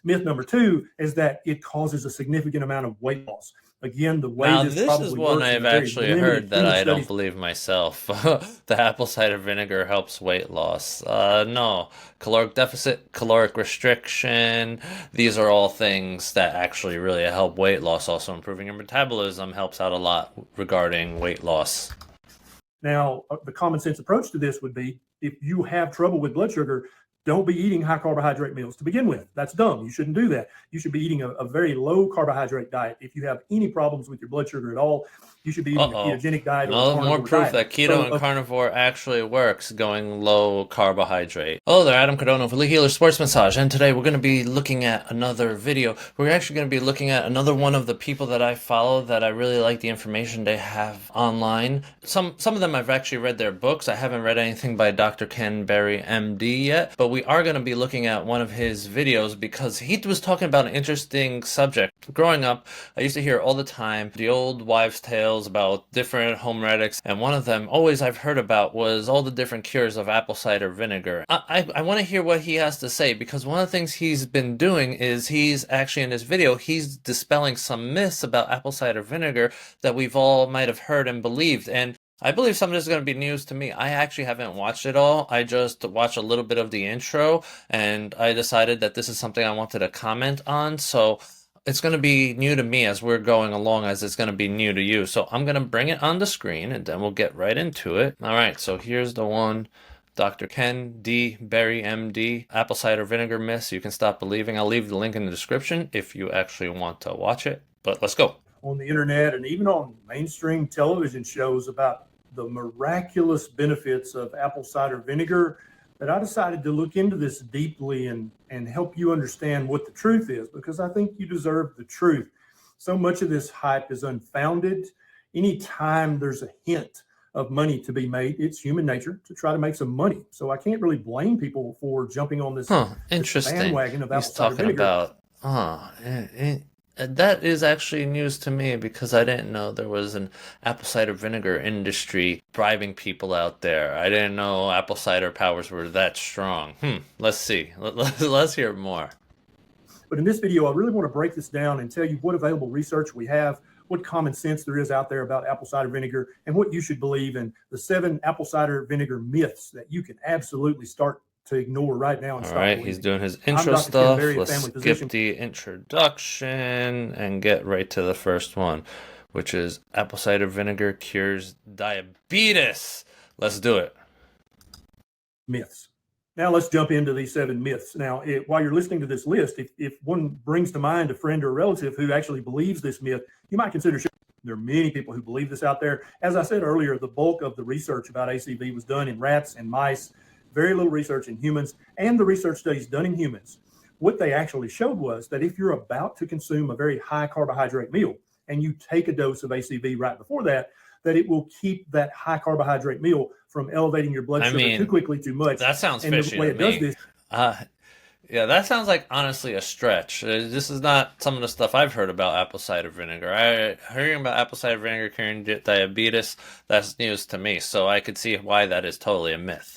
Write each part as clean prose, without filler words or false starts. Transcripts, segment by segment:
Myth number two is that it causes a significant amount of weight loss. Again, the way Now, this this is probably one works in I've a very actually heard limited that human I don't studies. believe myself. The apple cider vinegar helps weight loss. No. Caloric deficit, caloric restriction, these are all things that actually really help weight loss. Also, improving your metabolism helps out a lot regarding weight loss. Now, the common sense approach to this would be if you have trouble with blood sugar, don't be eating high carbohydrate meals to begin with. That's dumb. You shouldn't do that. You should be eating a very low carbohydrate diet. If you have any problems with your blood sugar at all, you should be eating a Uh-oh. ketogenic diet or a No more carnivore proof diet. that keto and carnivore actually works, going low carbohydrate. Hello there, Adam Cardona for Lee Healer Sports Massage, and today we're going to be looking at another video. We're actually going to be looking at another one of the people that I follow that I really like the information they have online. Some of them I've actually read their books. I haven't read anything by Dr. Ken Berry, MD yet, but we are going to be looking at one of his videos because he was talking about an interesting subject. Growing up, I used to hear all the time the old wives' tales about different home remedies, and one of them always I've heard about was all the different cures of apple cider vinegar. I want to hear what he has to say, because one of the things he's been doing is he's actually in this video, he's dispelling some myths about apple cider vinegar that we've all might have heard and believed. And I believe some of this is going to be news to me. I actually haven't watched it all. I just watched a little bit of the intro, and I decided that this is something I wanted to comment on. So it's going to be new to me as we're going along, as it's going to be new to you. So I'm going to bring it on the screen, and then we'll get right into it. All right, so here's the one. Dr. Ken D. Berry, MD, apple cider vinegar myths you can stop believing. I'll leave the link in the description if you actually want to watch it. But let's go. On the internet and even on mainstream television shows about the miraculous benefits of apple cider vinegar, that I decided to look into this deeply and help you understand what the truth is, because I think you deserve the truth. So much of this hype is unfounded. Anytime there's a hint of money to be made, it's human nature to try to make some money. So I can't really blame people for jumping on this, Interesting. this bandwagon of apple He's cider talking vinegar. about, that is actually news to me, because I didn't know there was an apple cider vinegar industry bribing people out there. I didn't know apple cider powers were that strong. Let's see. Let's hear more. But in this video, I really want to break this down and tell you what available research we have, what common sense there is out there about apple cider vinegar, and what you should believe in the 7 apple cider vinegar myths that you can absolutely start to ignore right now. And all right, he's doing his intro stuff. Let's skip the introduction and get right to the first one, which is apple cider vinegar cures diabetes. Let's do it. Myths. Now let's jump into these 7 myths. Now, while you're listening to this list, if one brings to mind a friend or a relative who actually believes this myth, you might consider sharing. There are many people who believe this out there. As I said earlier, the bulk of the research about ACV was done in rats and mice. Very little research in humans, and the research studies done in humans, what they actually showed was that if you're about to consume a very high carbohydrate meal and you take a dose of ACV right before that, that it will keep that high carbohydrate meal from elevating your blood sugar too quickly, too much. That sounds fishy to me. Yeah, that sounds like, honestly, a stretch. This is not some of the stuff I've heard about apple cider vinegar. Hearing about apple cider vinegar curing diabetes, that's news to me. So I could see why that is totally a myth.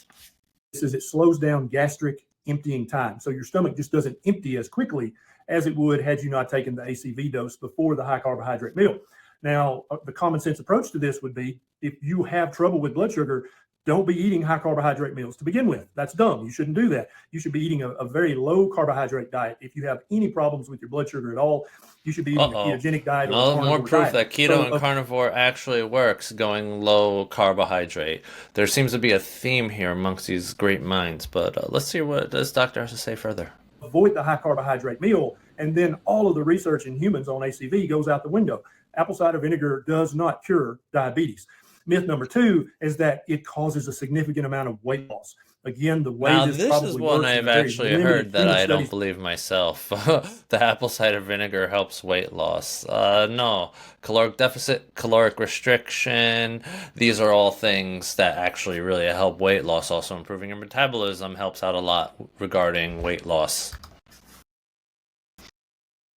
Is it slows down gastric emptying time. So your stomach just doesn't empty as quickly as it would had you not taken the ACV dose before the high carbohydrate meal. Now, the common sense approach to this would be if you have trouble with blood sugar, don't be eating high carbohydrate meals to begin with. That's dumb. You shouldn't do that. You should be eating a very low carbohydrate diet. If you have any problems with your blood sugar at all, you should be eating a ketogenic diet. No more proof that keto and carnivore actually works, going low carbohydrate. There seems to be a theme here amongst these great minds, but let's see what this doctor has to say further. Avoid the high carbohydrate meal, and then all of the research in humans on ACV goes out the window. Apple cider vinegar does not cure diabetes. Myth number 2 is that it causes a significant amount of weight loss. Again, the way this is one I've actually heard that I don't believe myself. The apple cider vinegar helps weight loss. No. Caloric deficit, caloric restriction, these are all things that actually really help weight loss. Also, improving your metabolism helps out a lot regarding weight loss.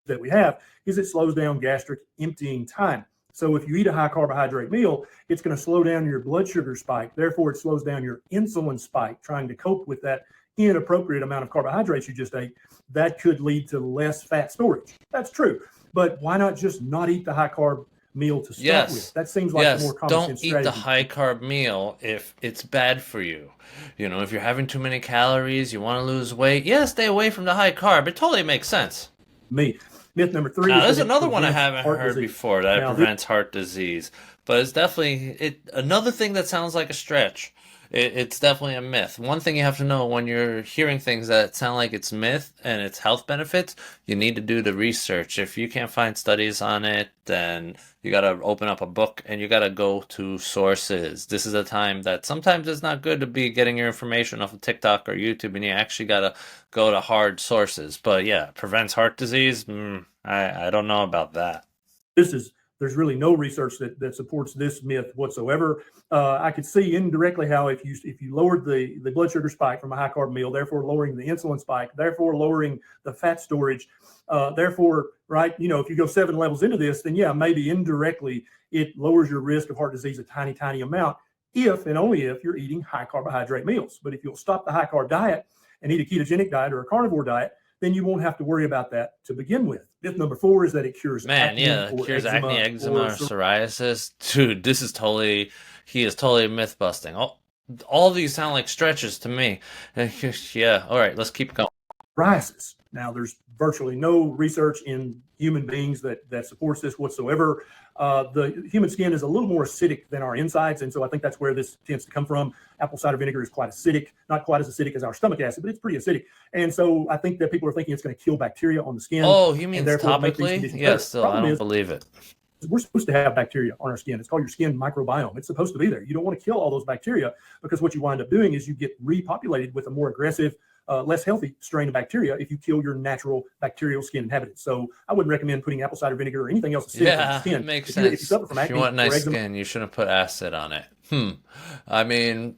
That we have is it slows down gastric emptying time. So if you eat a high carbohydrate meal, it's going to slow down your blood sugar spike. Therefore, it slows down your insulin spike, trying to cope with that inappropriate amount of carbohydrates you just ate, that could lead to less fat storage. That's true. But why not just not eat the high carb meal to start with? That seems like a more common sense strategy. Don't eat the high carb meal if it's bad for you. You know, if you're having too many calories, you want to lose weight, stay away from the high carb. It totally makes sense. Myth number 3. Now, there's another one I haven't heard before, that it prevents heart disease. But it's definitely another thing that sounds like a stretch. It's definitely a myth. One thing you have to know when you're hearing things that sound like it's myth and it's health benefits, you need to do the research. If you can't find studies on it, then you got to open up a book and you got to go to sources. This is a time that sometimes it's not good to be getting your information off of TikTok or YouTube, and you actually got to go to hard sources. But yeah, prevents heart disease? I don't know about that. There's really no research that supports this myth whatsoever. I could see indirectly how if you lowered the blood sugar spike from a high carb meal, therefore lowering the insulin spike, therefore lowering the fat storage, therefore, right, if you go 7 levels into this, then maybe indirectly it lowers your risk of heart disease a tiny amount, if and only if you're eating high carbohydrate meals. But if you'll stop the high carb diet and eat a ketogenic diet or a carnivore diet, then you won't have to worry about that to begin with. Myth number 4 is that it cures acne. It cures acne, eczema, or psoriasis. Dude, he is totally myth busting. All of these sound like stretches to me. Yeah, all right, let's keep going. Psoriasis. Now, there's virtually no research in human beings that supports this whatsoever. The human skin is a little more acidic than our insides, and so I think that's where this tends to come from. Apple cider vinegar is quite acidic, not quite as acidic as our stomach acid, but it's pretty acidic. And so I think that people are thinking it's going to kill bacteria on the skin. Oh, you mean topically? Yes, still, I don't believe it. We're supposed to have bacteria on our skin. It's called your skin microbiome. It's supposed to be there. You don't want to kill all those bacteria, because what you wind up doing is you get repopulated with a more aggressive, less healthy strain of bacteria if you kill your natural bacterial skin inhabitants. So I wouldn't recommend putting apple cider vinegar or anything else acidic on the skin. It makes sense. If you suffer from acne, if you want nice skin, you shouldn't put acid on it. I mean,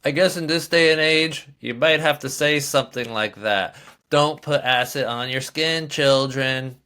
I guess in this day and age, you might have to say something like that. Don't put acid on your skin, children.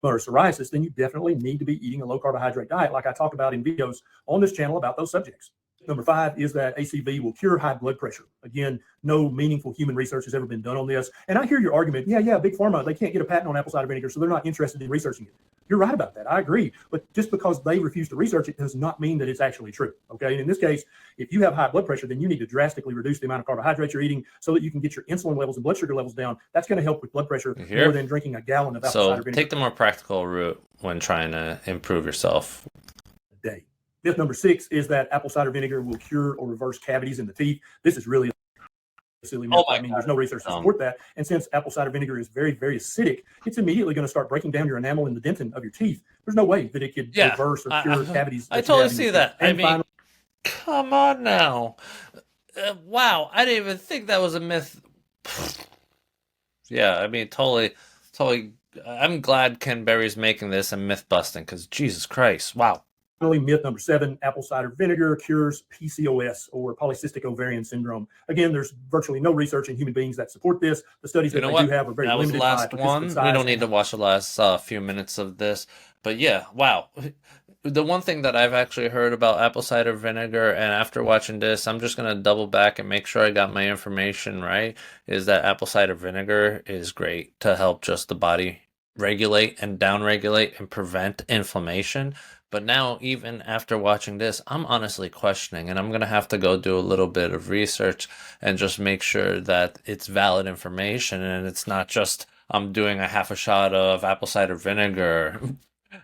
Or psoriasis, then you definitely need to be eating a low carbohydrate diet, like I talk about in videos on this channel about those subjects. Number 5 is that ACV will cure high blood pressure. Again, no meaningful human research has ever been done on this. And I hear your argument, big pharma, they can't get a patent on apple cider vinegar, so they're not interested in researching it. You're right about that. I agree. But just because they refuse to research it does not mean that it's actually true. Okay. And in this case, if you have high blood pressure, then you need to drastically reduce the amount of carbohydrates you're eating so that you can get your insulin levels and blood sugar levels down. That's going to help with blood pressure more than drinking a gallon of apple cider vinegar. So take the more practical route when trying to improve yourself. Day. Myth number 6 is that apple cider vinegar will cure or reverse cavities in the teeth. This is really a silly myth. There's no research to support that. And since apple cider vinegar is very, very acidic, it's immediately going to start breaking down your enamel and the dentin of your teeth. There's no way that it could reverse or cure cavities. I totally see that. Come on now. Wow, I didn't even think that was a myth. Totally. I'm glad Ken Berry's making this a myth busting, because Jesus Christ, wow. Finally, myth number 7, apple cider vinegar cures PCOS, or polycystic ovarian syndrome. Again, there's virtually no research in human beings that support this. The studies that they do have are very limited. That was the last one. We don't need to watch the last few minutes of this. But yeah, wow. The one thing that I've actually heard about apple cider vinegar, and after watching this, I'm just going to double back and make sure I got my information right, is that apple cider vinegar is great to help just the body regulate and downregulate and prevent inflammation. But now, even after watching this, I'm honestly questioning, and I'm going to have to go do a little bit of research and just make sure that it's valid information and it's not just I'm doing a half a shot of apple cider vinegar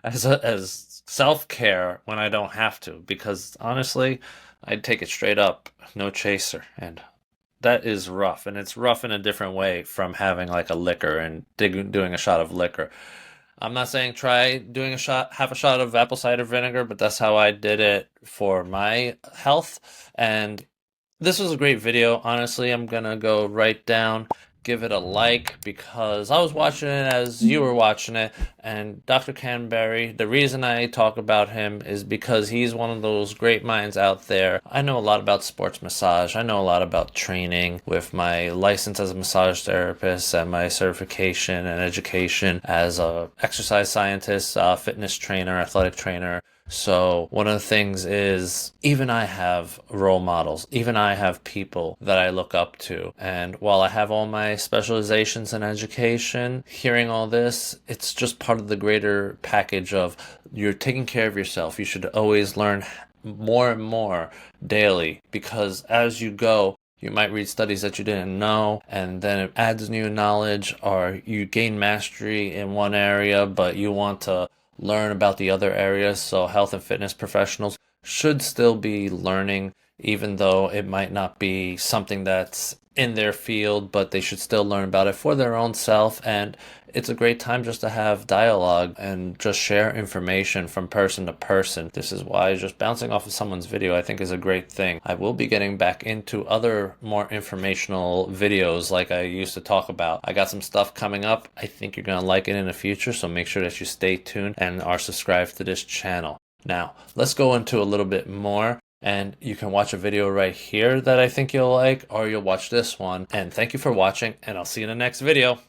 as self-care when I don't have to. Because honestly, I'd take it straight up, no chaser. And that is rough. And it's rough in a different way from having like a liquor and doing a shot of liquor. I'm not saying try doing half a shot of apple cider vinegar, but that's how I did it for my health. And this was a great video. Honestly, I'm going to go right down, give it a like, because I was watching it as you were watching it. And Dr. Canberry, the reason I talk about him is because he's one of those great minds out there. I know a lot about sports massage. I know a lot about training with my license as a massage therapist and my certification and education as a exercise scientist, fitness trainer, athletic trainer, So one of the things is, even I have role models, even I have people that I look up to. And while I have all my specializations in education, hearing all this, it's just part of the greater package of you're taking care of yourself. You should always learn more and more daily, because as you go, you might read studies that you didn't know, and then it adds new knowledge, or you gain mastery in one area, but you want to learn about the other areas. So health and fitness professionals should still be learning, even though it might not be something that's in their field, but they should still learn about it for their own self. And it's a great time just to have dialogue and just share information from person to person. This is why just bouncing off of someone's video, I think, is a great thing. I will be getting back into other more informational videos like I used to talk about. I got some stuff coming up. I think you're going to like it in the future, so make sure that you stay tuned and are subscribed to this channel. Now, let's go into a little bit more. And you can watch a video right here that I think you'll like, or you'll watch this one. And thank you for watching, and I'll see you in the next video.